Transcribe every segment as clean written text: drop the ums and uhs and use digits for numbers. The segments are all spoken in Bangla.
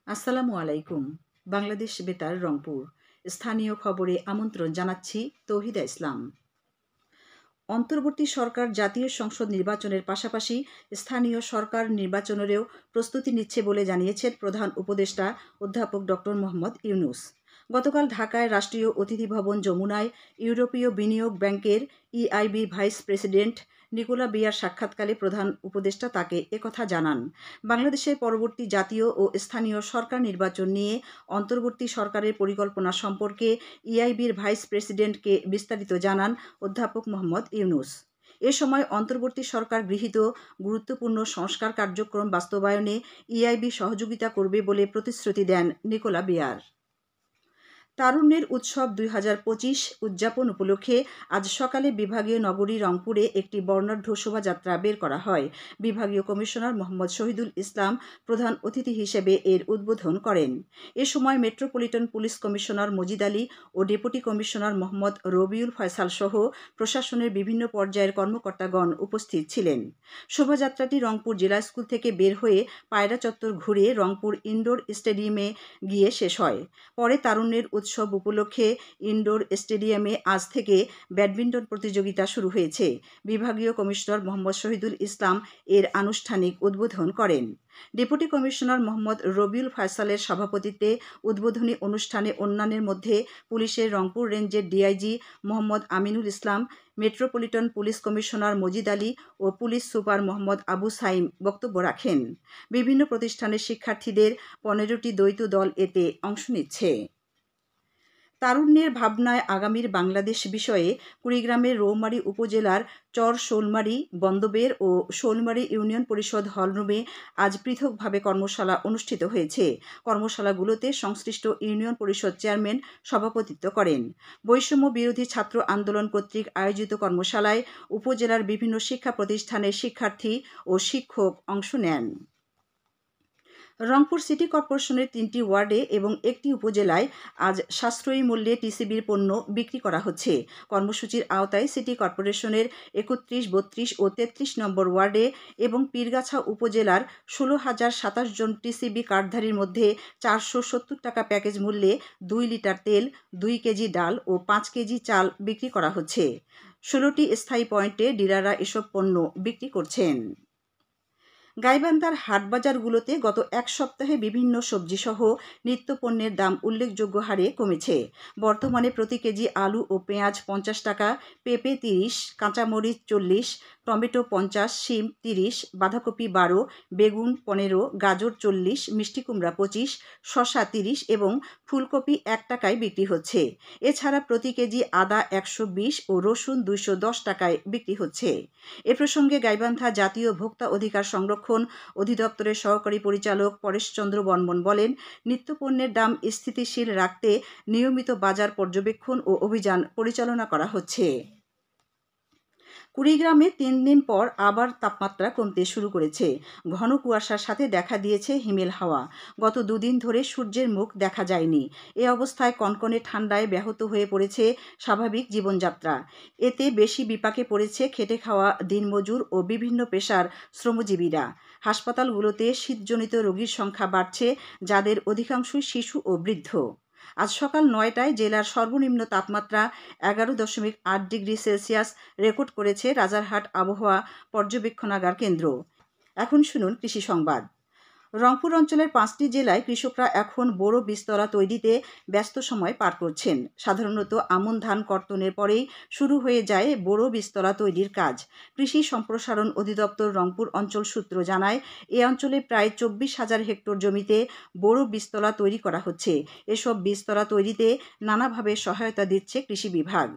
আসসালামু আলাইকুম। বাংলাদেশ বেতার রংপুর স্থানীয় খবরে আমন্ত্রণ জানাচ্ছি তৌহিদা ইসলাম। অন্তর্বর্তী সরকার জাতীয় সংসদ নির্বাচনের পাশাপাশি স্থানীয় সরকার নির্বাচনেরও প্রস্তুতি নিচ্ছে বলে জানিয়েছেন প্রধান উপদেষ্টা অধ্যাপক ডক্টর মোহাম্মদ ইউনূস। গতকাল ঢাকায় রাষ্ট্রীয় অতিথি ভবন যমুনায় ইউরোপীয় বিনিয়োগ ব্যাংকের ইআইবি ভাইস প্রেসিডেন্ট নিকোলা বিয়ার সাক্ষাৎকালে প্রধান উপদেষ্টা তাকে একথা জানান। বাংলাদেশের পরবর্তী জাতীয় ও স্থানীয় সরকার নির্বাচন নিয়ে অন্তর্বর্তী সরকারের পরিকল্পনা সম্পর্কে ইআইবির ভাইস প্রেসিডেন্টকে বিস্তারিত জানান অধ্যাপক মোহাম্মদ ইউনূস। এ সময় অন্তর্বর্তী সরকার গৃহীত গুরুত্বপূর্ণ সংস্কার কার্যক্রম বাস্তবায়নে ইআইবি সহযোগিতা করবে বলে প্রতিশ্রুতি দেন নিকোলা বিয়ার। তারুণ্যের উৎসব 2025 উদযাপন উপলক্ষে আজ সকালে বিভাগীয় নগরী রংপুরে একটি বর্ণাঢ্য শোভাযাত্রা বের করা হয়। বিভাগীয় কমিশনার মোহাম্মদ শহীদুল ইসলাম প্রধান অতিথি হিসেবে এর উদ্বোধন করেন। এ সময় metropolitan police commissioner Majid Ali ও ডেপুটি কমিশনার মোহাম্মদ রবিউল ফয়সাল সহ প্রশাসনের বিভিন্ন পর্যায়ের কর্মকর্তাগণ উপস্থিত ছিলেন। শোভাযাত্রাটি রংপুর জেলা স্কুল থেকে বের হয়ে পায়রা চত্বর ঘুরে রংপুর ইনডোর স্টেডিয়ামে গিয়ে শেষ হয়। পরে তারুণ্যের উৎসব উপলক্ষে ইনডোর স্টেডিয়ামে আজ থেকে ব্যাডমিন্টন প্রতিযোগিতা শুরু হয়েছে। বিভাগীয় কমিশনার মোহাম্মদ শহীদুল ইসলাম এর আনুষ্ঠানিক উদ্বোধন করেন। ডেপুটি কমিশনার মোহাম্মদ রবিউল ফয়সালের সভাপতিত্বে উদ্বোধনী অনুষ্ঠানে অন্যান্যের মধ্যে পুলিশের রংপুর রেঞ্জের DIG Mohammad Aminul Islam, metropolitan police commissioner Majid Ali ও পুলিশ সুপার মোহাম্মদ আবু সাইম বক্তব্য রাখেন। বিভিন্ন প্রতিষ্ঠানের শিক্ষার্থীদের 15টি দ্বৈত দল এতে অংশ নিচ্ছে। তারুণ্যের ভাবনায় আগামীর বাংলাদেশ বিষয়ে কুড়িগ্রামের রৌমারী উপজেলার চর শোলমারী, বন্দবের ও শোলমারী ইউনিয়ন পরিষদ হলরুমে আজ পৃথকভাবে কর্মশালা অনুষ্ঠিত হয়েছে। কর্মশালাগুলোতে সংশ্লিষ্ট ইউনিয়ন পরিষদ চেয়ারম্যান সভাপতিত্ব করেন। বৈষম্য বিরোধী ছাত্র আন্দোলন কর্তৃক আয়োজিত কর্মশালায় উপজেলার বিভিন্ন শিক্ষা প্রতিষ্ঠানের শিক্ষার্থী ও শিক্ষক অংশ নেন। রংপুর সিটি কর্পোরেশনের 3টি ওয়ার্ডে এবং একটি উপজেলায় আজ সাশ্রয়ী মূল্যে টিসিবির পণ্য বিক্রি করা হচ্ছে। কর্মসূচির আওতায় সিটি কর্পোরেশনের 31, 32 ও 33 নম্বর ওয়ার্ডে এবং পীরগাছা উপজেলার 16,027 জন টিসিবি কার্ডধারীর মধ্যে 470 টাকা প্যাকেজ মূল্যে 2 লিটার তেল, 2 কেজি ডাল ও 5 কেজি চাল বিক্রি করা হচ্ছে। 16টি স্থায়ী পয়েন্টে ডিলাররা এসব পণ্য বিক্রি করছেন। গাইবান্ধার হাটবাজারগুলোতে গত এক সপ্তাহে বিভিন্ন সবজিসহ নিত্যপণ্যের দাম উল্লেখযোগ্য হারে কমেছে। বর্তমানে প্রতি কেজি আলু ও পেঁয়াজ 50 টাকা, পেঁপে 30, কাঁচামরিচ 40, টমেটো 50, শিম 30, বাঁধাকপি 12, বেগুন 15, গাজর 40, মিষ্টি কুমড়া 25, শসা 30 এবং ফুলকপি 1 টাকায় বিক্রি হচ্ছে। এছাড়া প্রতি কেজি আদা 120 ও রসুন 210 টাকায় বিক্রি হচ্ছে। এ প্রসঙ্গে গাইবান্ধা জাতীয় ভোক্তা অধিকার সংরক্ষণ অধিদপ্তরের সহকারী পরিচালক পরেশচন্দ্র বর্মন বলেন, নিত্যপণ্যের দাম স্থিতিশীল রাখতে নিয়মিত বাজার পর্যবেক্ষণ ও অভিযান পরিচালনা করা হচ্ছে। কুড়িগ্রামে 3 দিন পর আবার তাপমাত্রা কমতে শুরু করেছে। ঘন কুয়াশার সাথে দেখা দিয়েছে হিমেল হাওয়া। গত 2 দিন ধরে সূর্যের মুখ দেখা যায়নি। এ অবস্থায় কনকনে ঠান্ডায় ব্যাহত হয়ে পড়েছে স্বাভাবিক জীবনযাত্রা। এতে বেশি বিপাকে পড়েছে খেটে খাওয়া দিনমজুর ও বিভিন্ন পেশার শ্রমজীবীরা। হাসপাতালগুলোতে শীতজনিত রোগীর সংখ্যা বাড়ছে, যাদের অধিকাংশই শিশু ও বৃদ্ধ। আজ সকাল 9টায় জেলার সর্বনিম্ন তাপমাত্রা 11.8 ডিগ্রি সেলসিয়াস রেকর্ড করেছে রাজারহাট আবহাওয়া পর্যবেক্ষণাগার কেন্দ্র। এখন শুনুন কৃষি সংবাদ। রংপুর অঞ্চলের 5টি জেলায় কৃষকরা এখন বোরো বীজতলা তৈরিতে ব্যস্ত সময় পার করছেন। সাধারণত আমন ধান কর্তনের পরেই শুরু হয়ে যায় বোরো বীজতলা তৈরির কাজ। কৃষি সম্প্রসারণ অধিদপ্তর রংপুর অঞ্চল সূত্র জানায়, এ অঞ্চলে প্রায় 24,000 হেক্টর জমিতে বোরো বীজতলা তৈরি করা হচ্ছে। এসব বীজতলা তৈরিতে নানাভাবে সহায়তা দিচ্ছে কৃষি বিভাগ।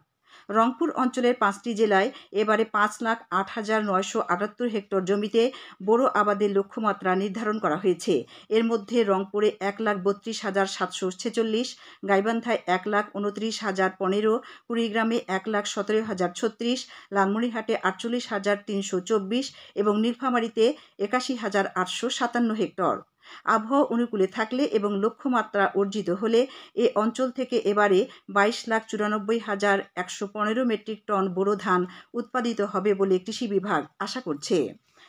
রংপুর অঞ্চলের 5টি জেলায় এবারে 5,08,978 হেক্টর জমিতে বোরো আবাদের লক্ষ্যমাত্রা নির্ধারণ করা হয়েছে। এর মধ্যে রংপুরে 1,32,746, গাইবান্ধায় 1,29,015, কুড়িগ্রামে 1,17,036, লালমনিরহাটে 48,324 এবং নীলফামারীতে 81,857 হেক্টর। আবহাওয়া অনুকূলে থাকলে এবং লক্ষ্যমাত্রা অর্জিত হলে এ অঞ্চল থেকে এবারে 22,94,115 মেট্রিক টন বোরো ধান উৎপাদিত হবে বলে কৃষি বিভাগ আশা করছে।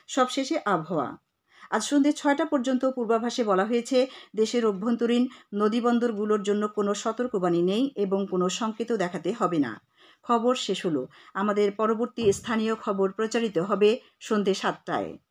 সবশেষে আবহাওয়া। আজ সন্ধ্যে ৬টা পর্যন্ত পূর্বাভাসে বলা হয়েছে, দেশের অভ্যন্তরীণ নদীবন্দরগুলোর জন্য কোনো সতর্কবাণী নেই এবং কোনো সংকেতও দেখাতে হবে না। খবর শেষ হলো। আমাদের পরবর্তী স্থানীয় খবর প্রচারিত হবে সন্ধ্যে ৭টায়।